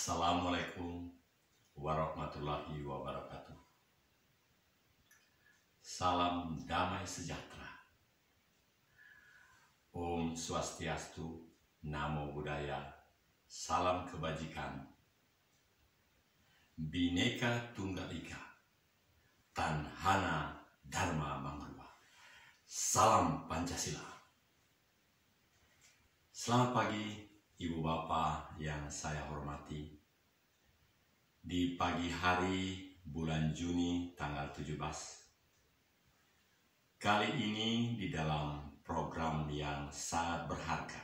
Assalamualaikum warahmatullahi wabarakatuh. Salam damai sejahtera. Om Swastiastu, Namo Buddhaya, salam kebajikan. Bhinneka Tunggal Ika, Tanhana Dharma Manggruwa. Salam Pancasila. Selamat pagi Ibu Bapak yang saya hormati. Di pagi hari bulan Juni tanggal 17. Kali ini di dalam program yang sangat berharga.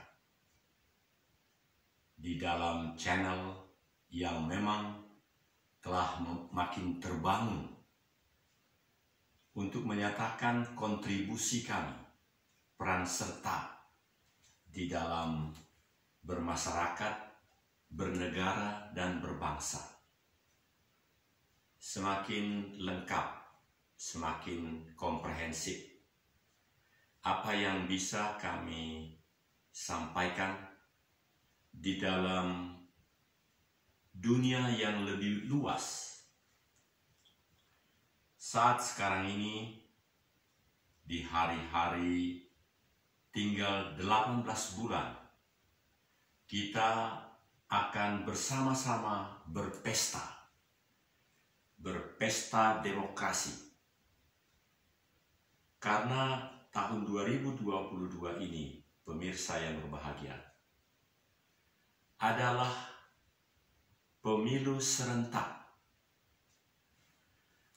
Di dalam channel yang memang telah makin terbangun untuk menyatakan kontribusi kami, peran serta di dalam bermasyarakat, bernegara, dan berbangsa. Semakin lengkap, semakin komprehensif apa yang bisa kami sampaikan di dalam dunia yang lebih luas. Saat sekarang ini, di hari-hari tinggal 18 bulan, kita akan bersama-sama berpesta demokrasi. Karena tahun 2022 ini, pemirsa yang berbahagia, adalah pemilu serentak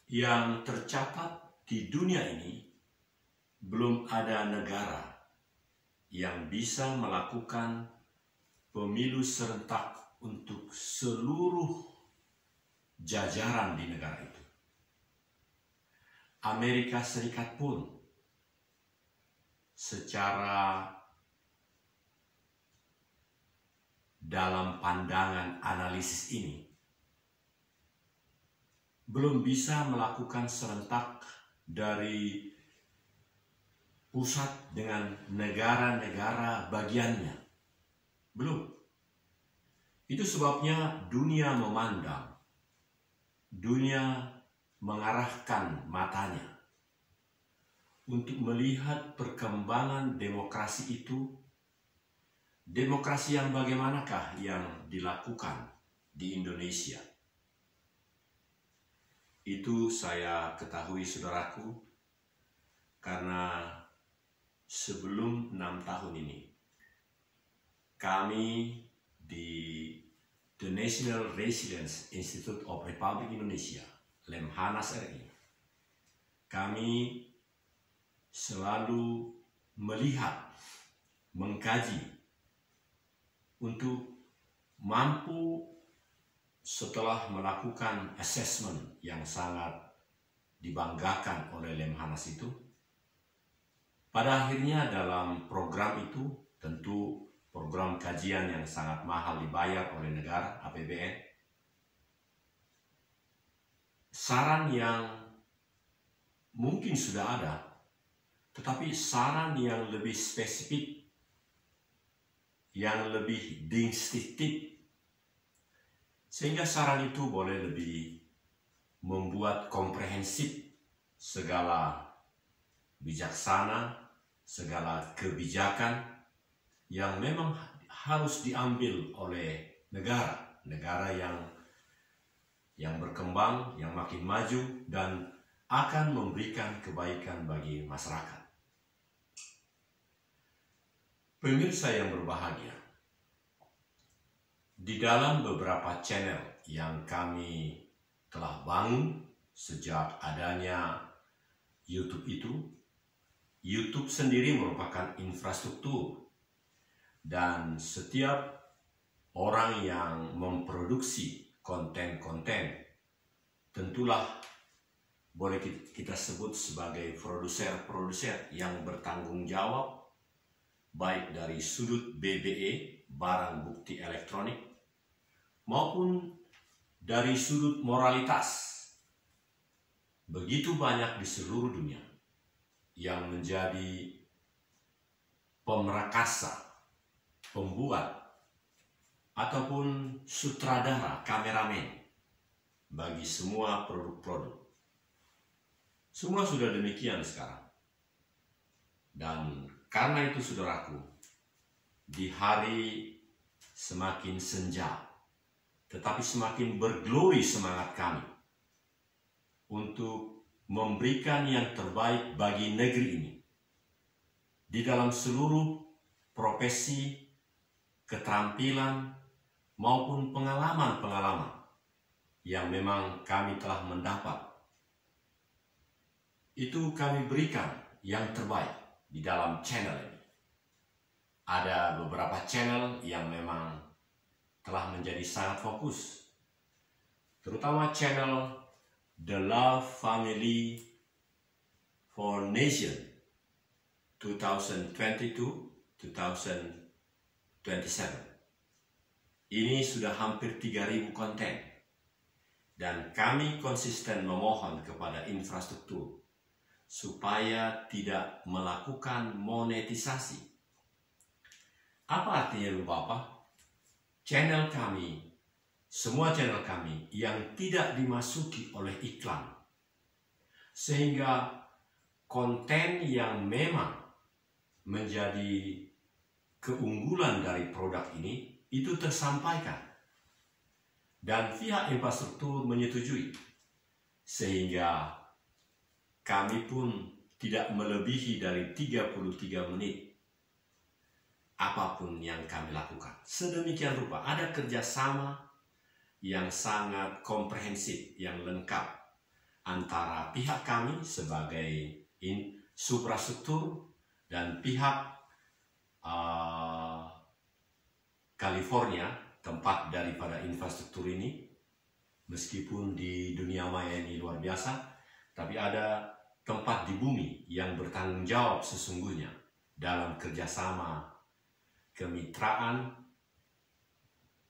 yang tercatat di dunia ini. Belum ada negara yang bisa melakukan pemilu serentak untuk seluruh jajaran di negara itu. Amerika Serikat pun secara dalam pandangan analisis ini belum bisa melakukan serentak dari pusat dengan negara-negara bagiannya. Belum. Itu sebabnya dunia memandang, dunia mengarahkan matanya untuk melihat perkembangan demokrasi itu. Demokrasi yang bagaimanakah yang dilakukan di Indonesia? Itu saya ketahui, saudaraku, karena sebelum 6 tahun ini, kami di The National Resilience Institute of Republic Indonesia, Lemhanas RI, kami selalu melihat, mengkaji untuk mampu setelah melakukan assessment yang sangat dibanggakan oleh Lemhanas itu. Pada akhirnya dalam program itu, tentu program kajian yang sangat mahal dibayar oleh negara, APBN, saran yang mungkin sudah ada, tetapi saran yang lebih spesifik, yang lebih distinktif, sehingga saran itu boleh lebih membuat komprehensif segala bijaksana, segala kebijakan yang memang harus diambil oleh negara yang berkembang, yang makin maju, dan akan memberikan kebaikan bagi masyarakat. Pemirsa yang berbahagia, di dalam beberapa channel yang kami telah bangun sejak adanya YouTube itu, YouTube sendiri merupakan infrastruktur, dan setiap orang yang memproduksi konten-konten tentulah boleh kita sebut sebagai produser-produser yang bertanggung jawab, baik dari sudut BBE, barang bukti elektronik, maupun dari sudut moralitas. Begitu banyak di seluruh dunia yang menjadi pemerakasa, pembuat ataupun sutradara, kameramen bagi semua produk-produk. Semua sudah demikian sekarang. Dan karena itu saudaraku, di hari semakin senja, tetapi semakin berglori semangat kami untuk memberikan yang terbaik bagi negeri ini di dalam seluruh profesi, keterampilan, maupun pengalaman-pengalaman yang memang kami telah mendapat. Itu kami berikan yang terbaik di dalam channel ini. Ada beberapa channel yang memang telah menjadi sangat fokus, terutama channel The Love Family for Nation 2022-2027. Ini sudah hampir 3.000 konten, dan kami konsisten memohon kepada infrastruktur supaya tidak melakukan monetisasi. Apa artinya Bapak? Channel kami, semua channel kami yang tidak dimasuki oleh iklan, sehingga konten yang memang menjadi keunggulan dari produk ini itu tersampaikan dan pihak infrastruktur menyetujui, sehingga kami pun tidak melebihi dari 33 menit apapun yang kami lakukan. Sedemikian rupa ada kerjasama yang sangat komprehensif, yang lengkap antara pihak kami sebagai suprastruktur dan pihak California, tempat daripada infrastruktur ini. Meskipun di dunia maya ini luar biasa, tapi ada tempat di bumi yang bertanggung jawab sesungguhnya dalam kerjasama kemitraan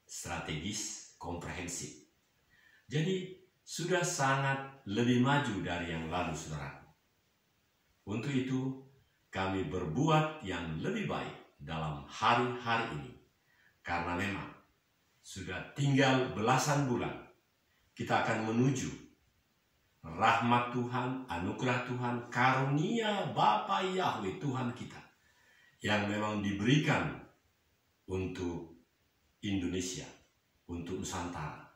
strategis komprehensif. Jadi sudah sangat lebih maju dari yang lalu, saudara. Untuk itu kami berbuat yang lebih baik dalam hari-hari ini, karena memang sudah tinggal belasan bulan kita akan menuju rahmat Tuhan, anugerah Tuhan, karunia Bapa Yahweh Tuhan kita yang memang diberikan untuk Indonesia, untuk Nusantara.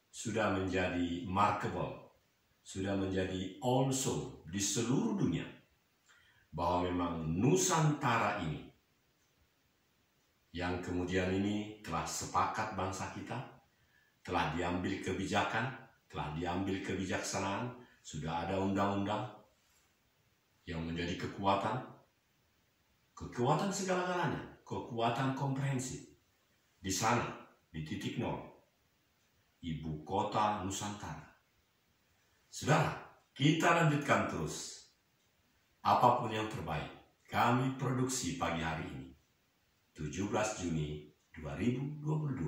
Sudah menjadi markable, sudah menjadi also di seluruh dunia, bahwa memang Nusantara ini yang kemudian ini telah sepakat bangsa kita, telah diambil kebijakan, telah diambil kebijaksanaan, sudah ada undang-undang yang menjadi kekuatan segala-galanya, kekuatan komprehensif. Di sana, di titik nol, ibu kota Nusantara. Saudara, kita lanjutkan terus. Apapun yang terbaik, kami produksi pagi hari ini, 17 Juni 2022.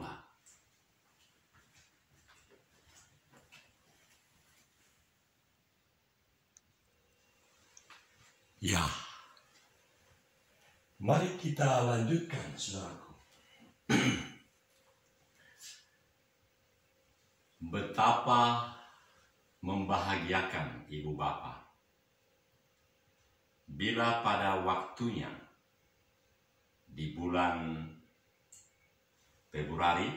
Ya, mari kita lanjutkan, saudaraku. Betapa membahagiakan ibu bapa bila pada waktunya di bulan Februari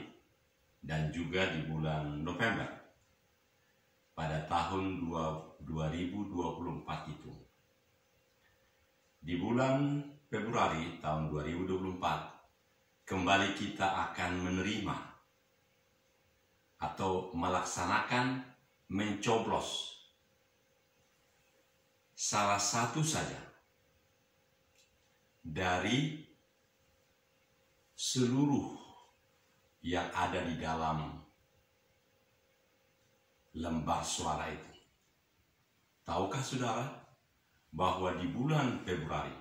dan juga di bulan November pada tahun 2024 itu. Di bulan Februari tahun 2024 kembali kita akan menerima atau melaksanakan mencoblos salah satu saja dari seluruh yang ada di dalam lembar suara itu. Tahukah saudara bahwa di bulan Februari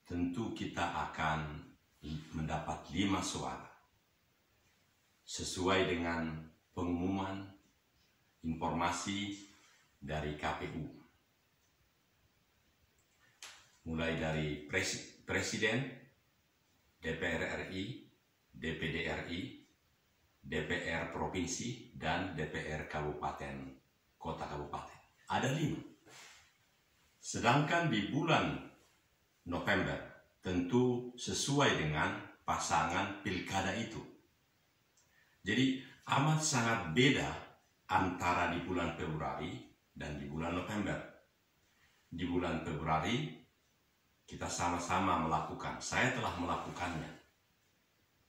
tentu kita akan mendapat 5 suara sesuai dengan pengumuman informasi dari KPU, mulai dari presiden, DPR RI, DPD RI, DPR Provinsi, dan DPR Kabupaten, Kota Kabupaten. Ada 5. Sedangkan di bulan November tentu sesuai dengan pasangan pilkada itu. Jadi amat sangat beda antara di bulan Februari dan di bulan November. Di bulan Februari kita sama-sama melakukan, saya telah melakukannya.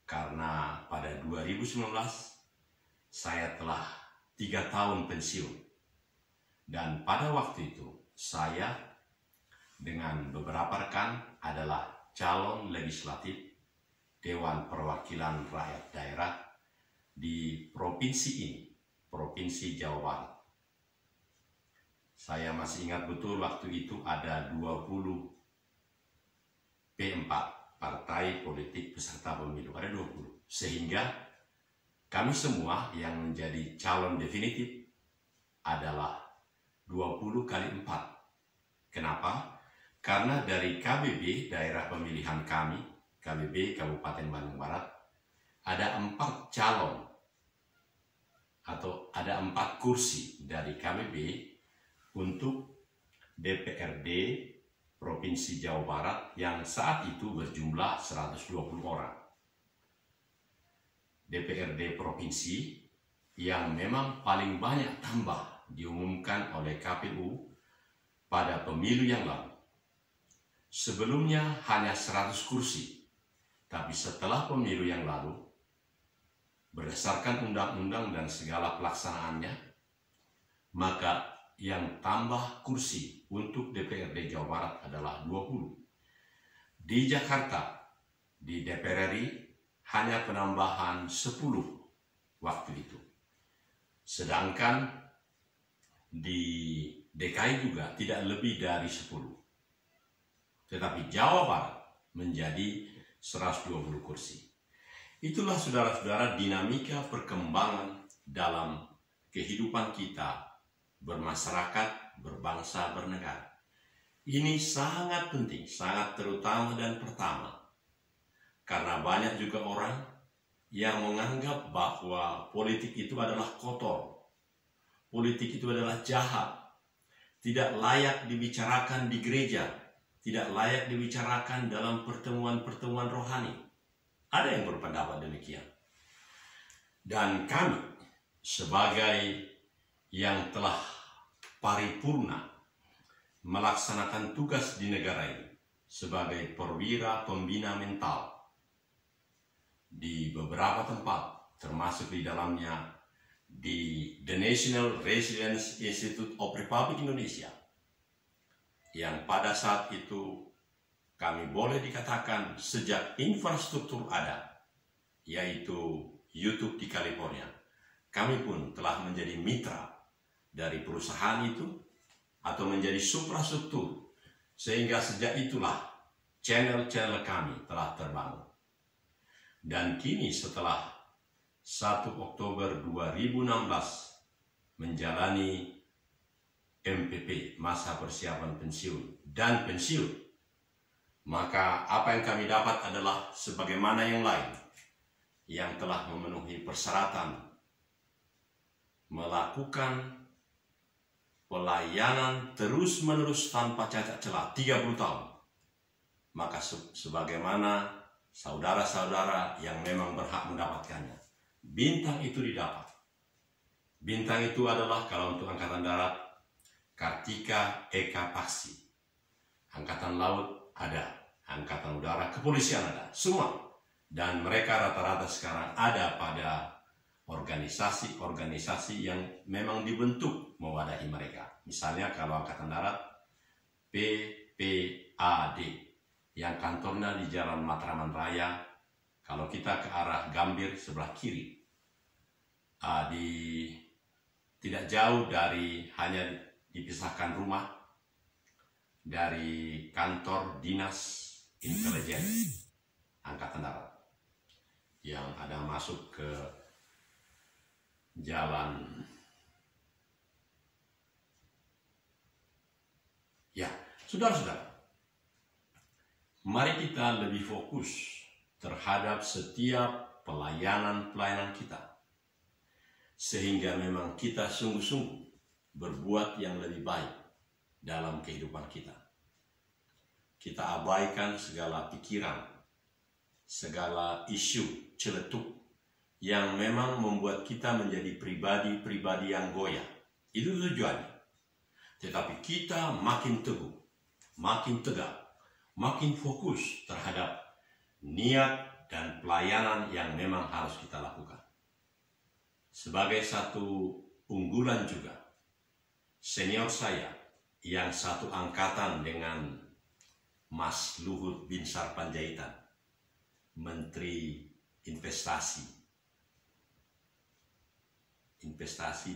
Karena pada 2019 saya telah 3 tahun pensiun. Dan pada waktu itu saya dengan beberapa rekan adalah calon legislatif Dewan Perwakilan Rakyat Daerah di provinsi ini, Provinsi Jawa Barat. Saya masih ingat betul waktu itu ada 20 P4, partai politik peserta pemilu, ada 20. Sehingga kami semua yang menjadi calon definitif adalah 20 kali 4. Kenapa? Karena dari KBB, daerah pemilihan kami, KBB Kabupaten Bandung Barat, ada 4 calon atau ada 4 kursi dari KBB untuk DPRD Provinsi Jawa Barat yang saat itu berjumlah 120 orang. DPRD Provinsi yang memang paling banyak tambah diumumkan oleh KPU pada pemilu yang lalu. Sebelumnya hanya 100 kursi, tapi setelah pemilu yang lalu, berdasarkan undang-undang dan segala pelaksanaannya, maka yang tambah kursi untuk DPRD Jawa Barat adalah 20. Di Jakarta, di DPR RI, hanya penambahan 10 waktu itu. Sedangkan di DKI juga tidak lebih dari 10. Tetapi Jawa Barat menjadi 120 kursi. Itulah saudara-saudara dinamika perkembangan dalam kehidupan kita bermasyarakat, berbangsa, bernegara. Ini sangat penting, sangat terutama dan pertama. Karena banyak juga orang yang menganggap bahwa politik itu adalah kotor. Politik itu adalah jahat. Tidak layak dibicarakan di gereja. Tidak layak dibicarakan dalam pertemuan-pertemuan rohani. Ada yang berpendapat demikian. Dan kami sebagai yang telah paripurna melaksanakan tugas di negara ini sebagai perwira pembina mental di beberapa tempat, termasuk di dalamnya di The National Resilience Institute of Republic Indonesia, yang pada saat itu kami boleh dikatakan sejak infrastruktur ada, yaitu YouTube di California, kami pun telah menjadi mitra dari perusahaan itu atau menjadi suprastruktur, sehingga sejak itulah channel-channel kami telah terbangun. Dan kini setelah 1 Oktober 2016 menjalani MPP, masa persiapan pensiun, dan pensiun, maka apa yang kami dapat adalah sebagaimana yang lain yang telah memenuhi persyaratan melakukan pelayanan terus-menerus tanpa cacat celah 30 tahun. Maka sebagaimana saudara-saudara yang memang berhak mendapatkannya, bintang itu didapat. Bintang itu adalah kalau untuk Angkatan Darat, Kartika Eka Paksi. Angkatan Laut ada, Angkatan Udara, Kepolisian ada, semua. Dan mereka rata-rata sekarang ada pada organisasi-organisasi yang memang dibentuk mewadahi mereka. Misalnya kalau Angkatan Darat, PPAD, yang kantornya di Jalan Matraman Raya, kalau kita ke arah Gambir sebelah kiri, tidak jauh dari, hanya dipisahkan rumah dari kantor Dinas Intelijen Angkatan Darat, yang ada masuk ke jalan, ya, saudara-saudara, mari kita lebih fokus terhadap setiap pelayanan-pelayanan kita. Sehingga memang kita sungguh-sungguh berbuat yang lebih baik dalam kehidupan kita. Kita abaikan segala pikiran, segala isu celetuk yang memang membuat kita menjadi pribadi-pribadi yang goyah. Itu tujuannya. Tetapi kita makin teguh, makin tegak, makin fokus terhadap niat dan pelayanan yang memang harus kita lakukan. Sebagai satu unggulan juga, senior saya yang satu angkatan dengan Mas Luhut Binsar Panjaitan, Menteri Investasi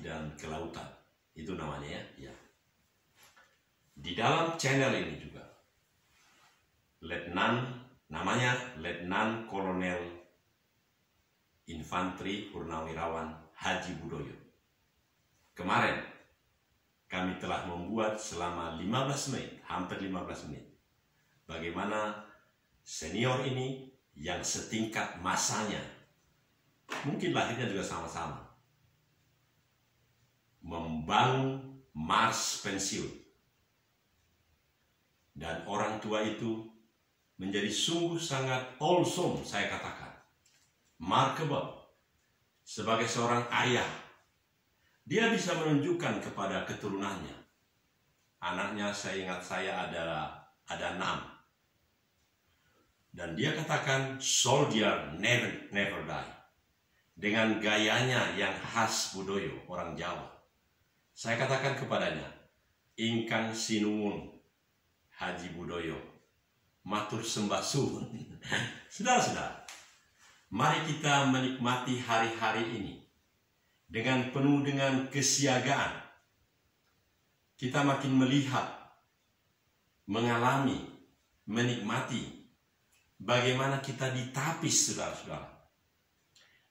dan Kelautan, itu namanya ya. Di dalam channel ini juga, namanya Letnan Kolonel Infanteri Purnawirawan Haji Budoyo. Kemarin kami telah membuat selama 15 menit, hampir 15 menit, bagaimana senior ini yang setingkat masanya, mungkin lahirnya juga sama-sama, membangun Mars pensiun. Dan orang tua itu menjadi sungguh sangat awesome, saya katakan, remarkable. Sebagai seorang ayah, dia bisa menunjukkan kepada keturunannya. Anaknya, saya ingat ada 6. Dan dia katakan, soldier never die. Dengan gayanya yang khas Budoyo, orang Jawa. Saya katakan kepadanya, ingkang sinuwun Haji Budoyo, matur sembah suwun. Saudara-saudara, mari kita menikmati hari-hari ini dengan penuh dengan kesiagaan. Kita makin melihat, mengalami, menikmati bagaimana kita ditapis, saudara-saudara.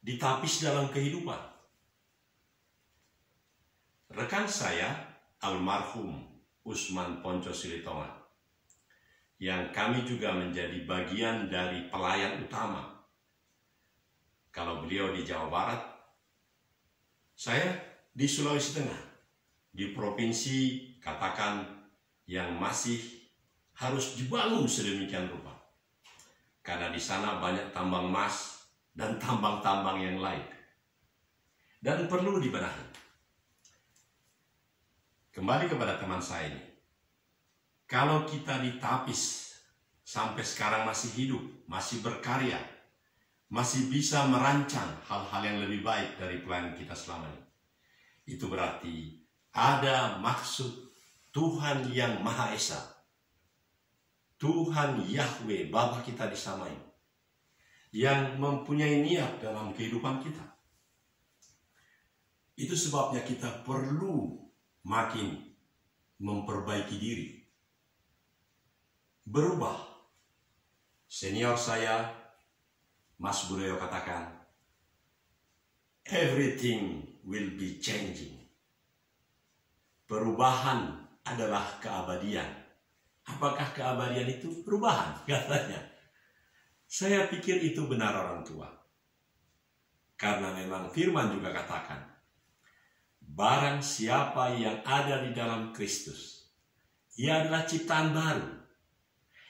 Ditapis dalam kehidupan. Rekan saya, almarhum Usman Ponco Silitonga, yang kami juga menjadi bagian dari pelayan utama. Kalau beliau di Jawa Barat, saya di Sulawesi Tengah, di provinsi katakan yang masih harus dibangun sedemikian rupa. Karena di sana banyak tambang emas dan tambang-tambang yang lain. Dan perlu dibenahi. Kembali kepada teman saya ini. Kalau kita ditapis sampai sekarang masih hidup, masih berkarya, masih bisa merancang hal-hal yang lebih baik dari pelayanan kita selama ini, itu berarti ada maksud Tuhan yang Maha Esa, Tuhan Yahweh, Bapa kita di sama ini, yang mempunyai niat dalam kehidupan kita. Itu sebabnya kita perlu makin memperbaiki diri, berubah. Senior saya, Mas Budoyo, katakan, everything will be changing. Perubahan adalah keabadian. Apakah keabadian itu perubahan? Katanya. Saya pikir itu benar orang tua. Karena memang firman juga katakan, barang siapa yang ada di dalam Kristus, ia adalah ciptaan baru.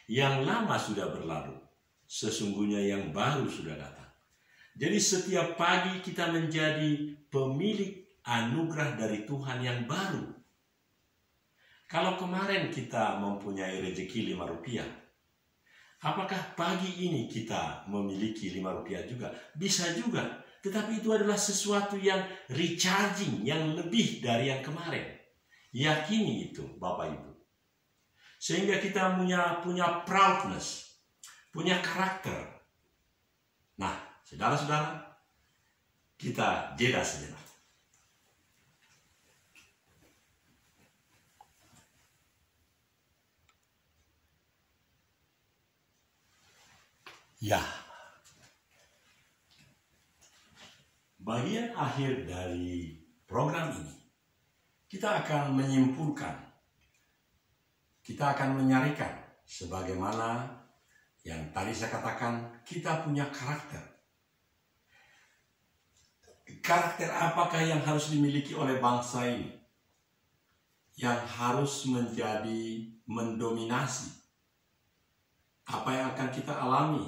Yang lama sudah berlalu, sesungguhnya yang baru sudah datang. Jadi setiap pagi kita menjadi pemilik anugerah dari Tuhan yang baru. Kalau kemarin kita mempunyai rezeki 5 rupiah, apakah pagi ini kita memiliki 5 rupiah juga? Bisa juga. Tetapi itu adalah sesuatu yang recharging, yang lebih dari yang kemarin. Yakini itu, Bapak Ibu. Sehingga kita punya proudness, punya karakter. Nah, saudara-saudara, kita jeda sejenak. Ya, bagian akhir dari program ini, kita akan menyimpulkan, kita akan menyarikan sebagaimana Yang tadi saya katakan, kita punya karakter. Karakter apakah yang harus dimiliki oleh bangsa ini? Yang harus mendominasi apa yang akan kita alami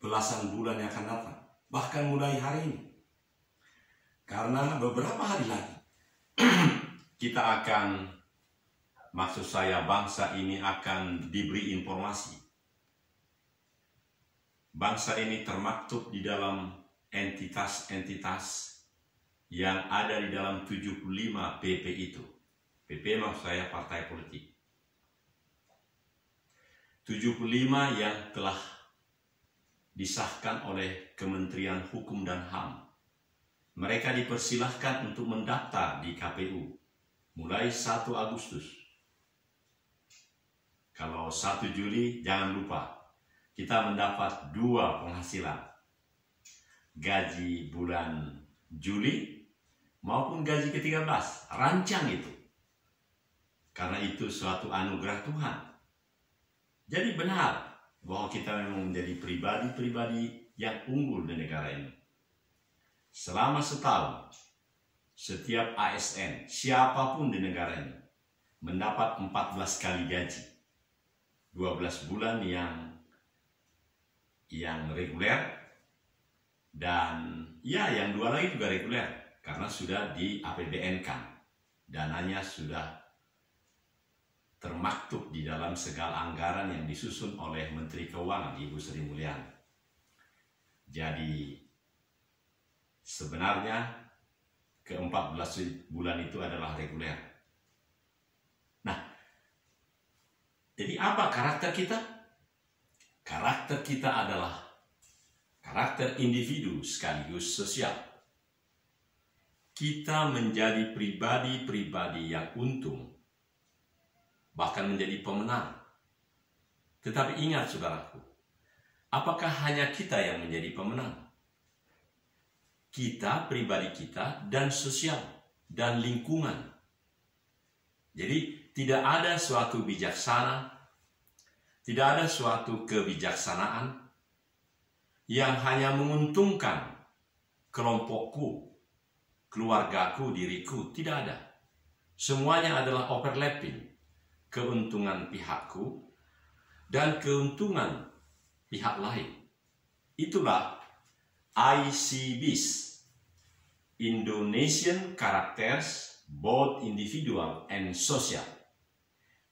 belasan bulan yang akan datang, bahkan mulai hari ini. Karena beberapa hari lagi kita akan, maksud saya bangsa ini akan diberi informasi. Bangsa ini termaktub di dalam entitas-entitas yang ada di dalam 75 PP itu. PP maksud saya partai politik. 75 yang telah disahkan oleh Kementerian Hukum dan HAM. Mereka dipersilahkan untuk mendaftar di KPU mulai 1 Agustus. Kalau 1 Juli jangan lupa, kita mendapat 2 penghasilan. Gaji bulan Juli maupun gaji ke-13. Rancang itu. Karena itu suatu anugerah Tuhan. Jadi benar bahwa kita memang menjadi pribadi-pribadi yang unggul di negara ini. Selama setahun, setiap ASN, siapapun di negara ini, mendapat 14 kali gaji. 12 bulan yang reguler, dan ya yang 2 lagi juga reguler, karena sudah di APBN-kan. Dananya sudah termaktub di dalam segala anggaran yang disusun oleh Menteri Keuangan, Ibu Sri Mulyani. Jadi sebenarnya ke-14 bulan itu adalah reguler. Nah, jadi apa karakter kita? Karakter kita adalah karakter individu sekaligus sosial. Kita menjadi pribadi-pribadi yang untung, bahkan menjadi pemenang. Tetapi ingat saudaraku, apakah hanya kita yang menjadi pemenang? Kita, pribadi kita, dan sosial, dan lingkungan. Jadi tidak ada suatu bijaksana, tidak ada suatu kebijaksanaan yang hanya menguntungkan kelompokku, keluargaku, diriku. Tidak ada. Semuanya adalah overlapping. Keuntungan pihakku dan keuntungan pihak lain. Itulah ICBs, Indonesian Characters, both individual and social.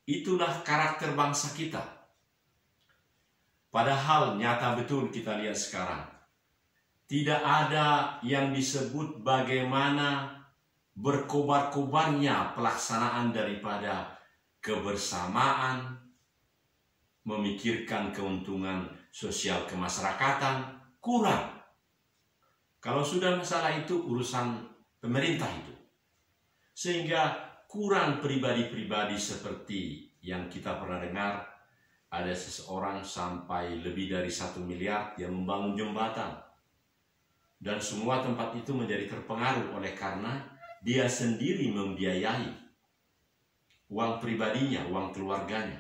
Itulah karakter bangsa kita. Padahal nyata betul kita lihat sekarang, tidak ada yang disebut bagaimana berkobar-kobarnya pelaksanaan daripada kebersamaan, memikirkan keuntungan sosial kemasyarakatan, kurang. Kalau sudah masalah itu urusan pemerintah itu. Sehingga kurang pribadi-pribadi seperti yang kita pernah dengar, ada seseorang sampai lebih dari 1 miliar yang membangun jembatan. Dan semua tempat itu menjadi terpengaruh oleh karena dia sendiri membiayai uang pribadinya, uang keluarganya.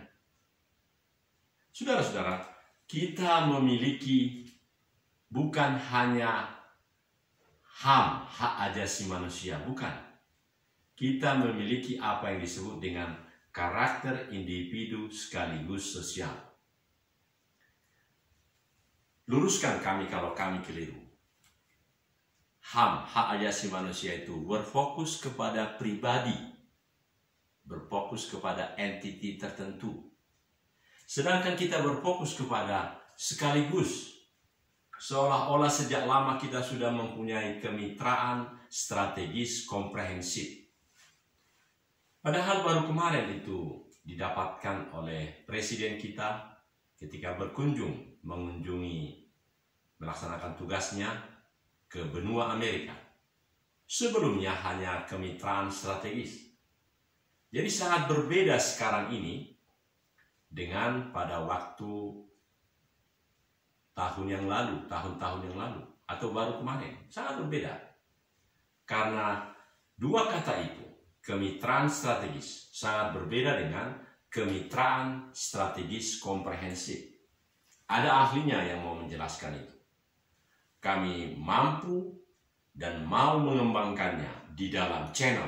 Saudara-saudara, kita memiliki bukan hanya HAM, hak asasi manusia, bukan. Kita memiliki apa yang disebut dengan karakter individu sekaligus sosial. Luruskan kami kalau kami keliru. HAM, hak asasi manusia itu berfokus kepada pribadi, berfokus kepada entiti tertentu. Sedangkan kita berfokus kepada sekaligus. Seolah-olah sejak lama kita sudah mempunyai kemitraan strategis komprehensif. Padahal baru kemarin itu didapatkan oleh Presiden kita ketika mengunjungi, melaksanakan tugasnya ke benua Amerika. Sebelumnya hanya kemitraan strategis. Jadi sangat berbeda sekarang ini dengan pada waktu tahun-tahun yang lalu, atau baru kemarin. Sangat berbeda. Karena dua kata itu, kemitraan strategis, sangat berbeda dengan kemitraan strategis komprehensif. Ada ahlinya yang mau menjelaskan itu. Kami mampu dan mau mengembangkannya di dalam channel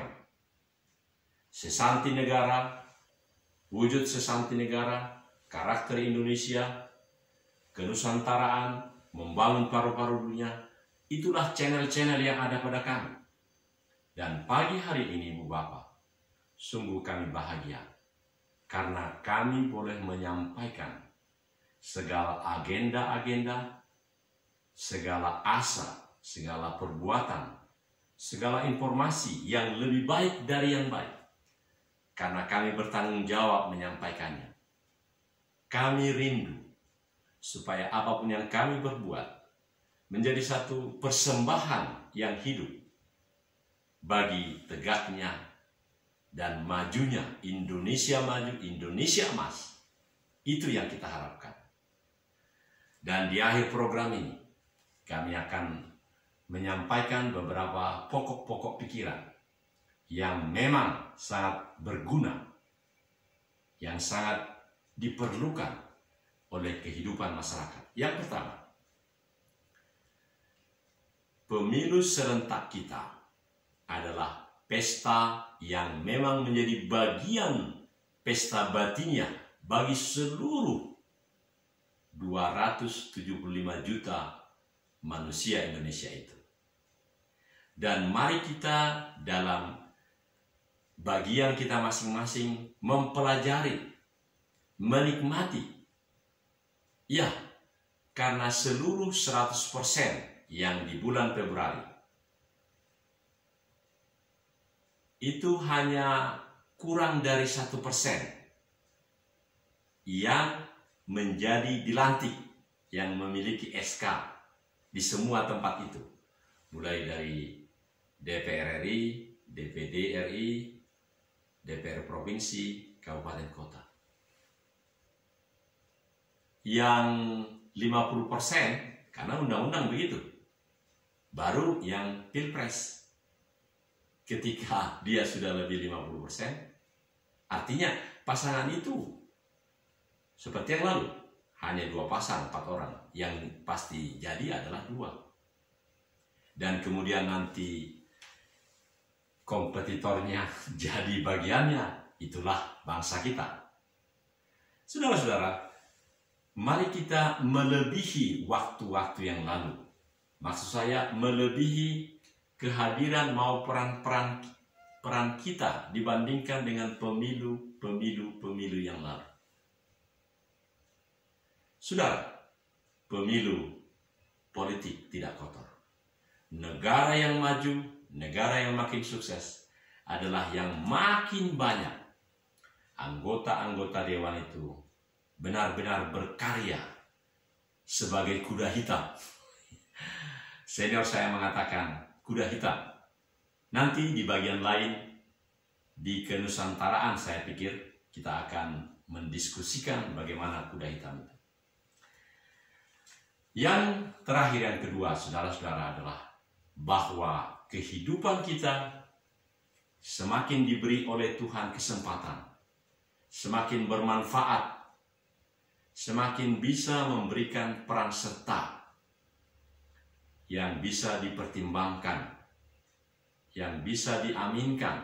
Sesanti Negara, Wujud Sesanti Negara, Karakter Indonesia, Kenusantaraan, Membangun Paru-Paru Dunia. Itulah channel-channel yang ada pada kami. Dan pagi hari ini, Bu Bapak, sungguh kami bahagia karena kami boleh menyampaikan segala agenda-agenda, segala asa, segala perbuatan, segala informasi yang lebih baik dari yang baik. Karena kami bertanggung jawab menyampaikannya. Kami rindu supaya apapun yang kami berbuat menjadi satu persembahan yang hidup bagi tegaknya dan majunya Indonesia maju, Indonesia emas. Itu yang kita harapkan. Dan di akhir program ini, kami akan menyampaikan beberapa pokok-pokok pikiran yang memang sangat berguna, yang sangat diperlukan oleh kehidupan masyarakat. Yang pertama, pemilu serentak kita adalah pesta yang memang menjadi bagian pesta batinnya bagi seluruh 275 juta manusia Indonesia itu. Dan mari kita dalam bagian kita masing-masing mempelajari, menikmati. Ya, karena seluruh 100% yang di bulan Februari itu hanya kurang dari 1% yang menjadi dilantik, yang memiliki SK di semua tempat itu, mulai dari DPR RI, DPD RI, DPR Provinsi, Kabupaten Kota. Yang 50% karena undang-undang begitu, baru yang Pilpres. Ketika dia sudah lebih 50%, artinya pasangan itu seperti yang lalu, hanya 2 pasang, 4 orang. Yang pasti jadi adalah 2. Dan kemudian nanti kompetitornya jadi bagiannya, itulah bangsa kita. Saudara-saudara, mari kita melebihi waktu-waktu yang lalu. Maksud saya melebihi kehadiran mau peran kita dibandingkan dengan pemilu yang lalu. Saudara, pemilu politik tidak kotor. Negara yang maju, negara yang makin sukses adalah yang makin banyak anggota-anggota dewan itu benar-benar berkarya sebagai kuda hitam. Senior saya mengatakan kuda hitam. Nanti di bagian lain, di kenusantaraan, saya pikir kita akan mendiskusikan bagaimana kuda hitam itu. Yang terakhir, yang kedua, saudara-saudara, adalah bahwa kehidupan kita semakin diberi oleh Tuhan kesempatan, semakin bermanfaat, semakin bisa memberikan peran serta yang bisa dipertimbangkan, yang bisa diaminkan,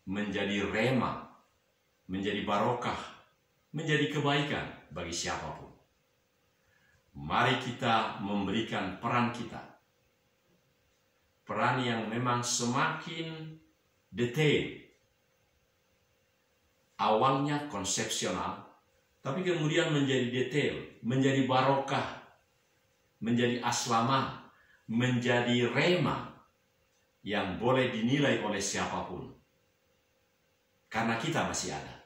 menjadi rema, menjadi barokah, menjadi kebaikan bagi siapapun. Mari kita memberikan peran kita, peran yang memang semakin detail. Awalnya konsepsional, tapi kemudian menjadi detail, menjadi barokah, menjadi aslamah, menjadi rema yang boleh dinilai oleh siapapun. Karena kita masih ada.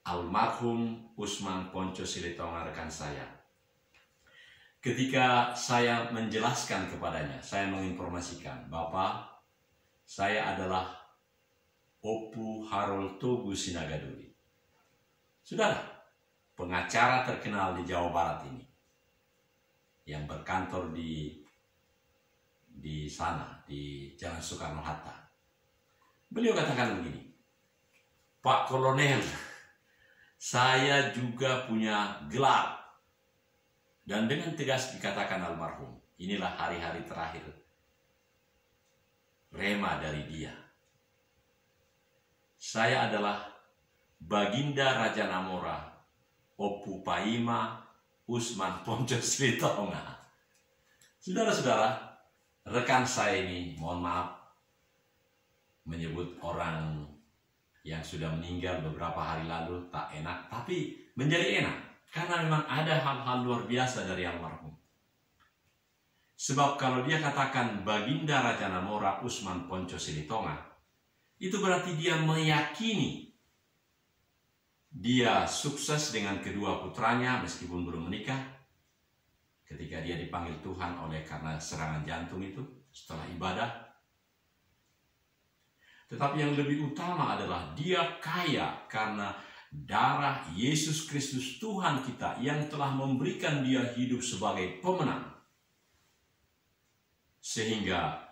Almarhum Usman Ponco Silitonga, rekan saya, ketika saya menjelaskan kepadanya, saya menginformasikan, Bapak, saya adalah Opu Harol Togu Sinagaduri. Saudara, pengacara terkenal di Jawa Barat ini, yang berkantor di sana, di Jalan Soekarno-Hatta. Beliau katakan begini, Pak Kolonel, saya juga punya gelar. Dan dengan tegas dikatakan almarhum, inilah hari-hari terakhir rema dari dia. Saya adalah Baginda Raja Namora Opu Paima Usman Ponco Silitonga. Saudara-saudara, rekan saya ini, mohon maaf menyebut orang yang sudah meninggal beberapa hari lalu tak enak, tapi menjadi enak karena memang ada hal-hal luar biasa dari almarhum. Sebab kalau dia katakan Baginda Raja Namora Usman Ponco Silitonga, itu berarti dia meyakini dia sukses dengan kedua putranya meskipun belum menikah ketika dia dipanggil Tuhan oleh karena serangan jantung itu setelah ibadah. Tetapi yang lebih utama adalah dia kaya karena darah Yesus Kristus Tuhan kita yang telah memberikan dia hidup sebagai pemenang. Sehingga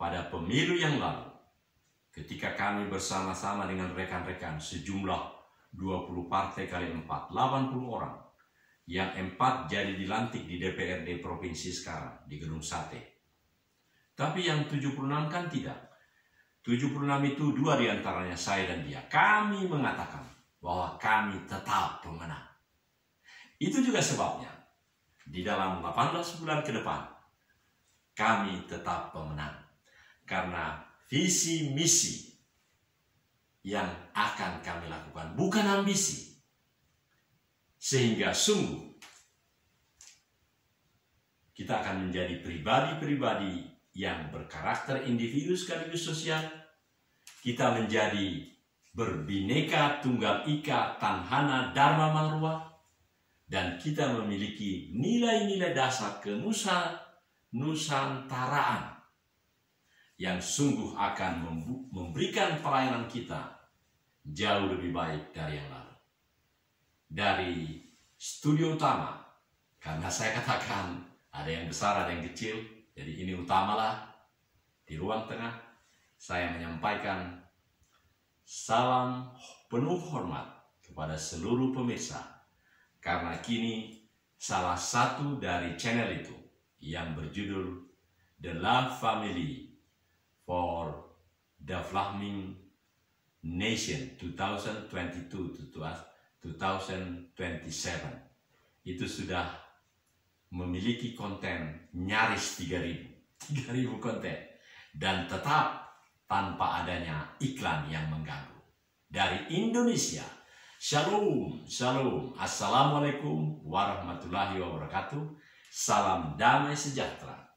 pada pemilu yang lalu, ketika kami bersama-sama dengan rekan-rekan sejumlah 20 partai kali 4, 80 orang, yang 4 jadi dilantik di DPRD Provinsi sekarang, di Gedung Sate. Tapi yang 76 kan tidak. 76 itu 2 diantaranya saya dan dia. Kami mengatakan bahwa kami tetap pemenang. Itu juga sebabnya di dalam 18 bulan ke depan kami tetap pemenang. Karena visi misi yang akan kami lakukan bukan ambisi. Sehingga sungguh kita akan menjadi pribadi-pribadi yang berkarakter individu sekaligus sosial. Kita menjadi berbineka tunggal ika tanhana dharma mangruah, dan kita memiliki nilai-nilai dasar kenusantaraan yang sungguh akan memberikan pelayanan kita jauh lebih baik dari yang lalu. Dari studio utama, karena saya katakan ada yang besar, ada yang kecil, jadi ini utamalah. Di ruang tengah saya menyampaikan salam penuh hormat kepada seluruh pemirsa, karena kini salah satu dari channel itu yang berjudul The Love Family for Developing Nation 2022 to 2027 itu sudah memiliki konten nyaris 3.000 konten, dan tetap tanpa adanya iklan yang mengganggu. Dari Indonesia, Shalom, Shalom, Assalamualaikum warahmatullahi wabarakatuh, salam damai sejahtera.